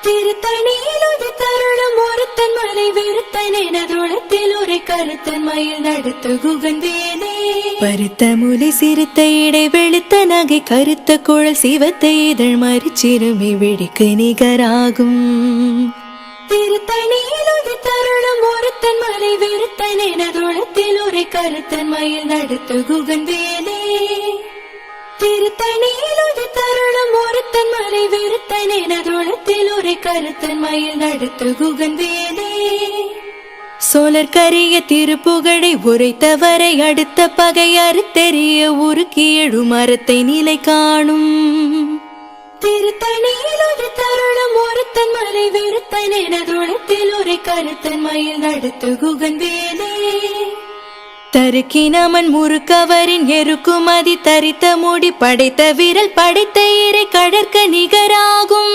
திருத்தணியில் ஒரு தருணம் ஒருத்தன் மலை வெறுத்தன் எனதுளத்தில் ஒரு கருத்தன் மயில் நடத்து குகந்தேனே. பருத்த முலை சிறுத்த இடை வெளுத்த நகை கருத்த குழல் சிவத்த இதழ் மறிச்சிறுமி வெடிக்கு நிகராகும். திருத்தணியில் ஒரு தருணம் ஒருத்தன் மலை வெறுத்தன் எனதுளத்தில் ஒரு கருத்தன் மயில் நடத்து குகந்தேனே. திருத்தணியில் ஒரு தருணம் ஒருத்தன் மலை வெறுத்தன் எனதுளத்தில் ஒரு கருத்தன் மயில் நடத்து குகந்தேனே. சோழர் கரிய திருப்புகழை உரைத்தவரை அடுத்த பகை அறுத்தெறிய உருக்கி எழு மரத்தை நிலை காணும். திருத்தணியில் ஒரு தருணம் ஒருத்தன் மலை வெறுத்தன் எனதுளத்தில் ஒரு கருத்தன் மயில் நடத்து குகந்தேனே. தருக்கினமன் முறுக்கவரின் எருக்குமதி தரித்த முடி படைத்த விரல் படைத்த இறை கடற்க நிகராகும்.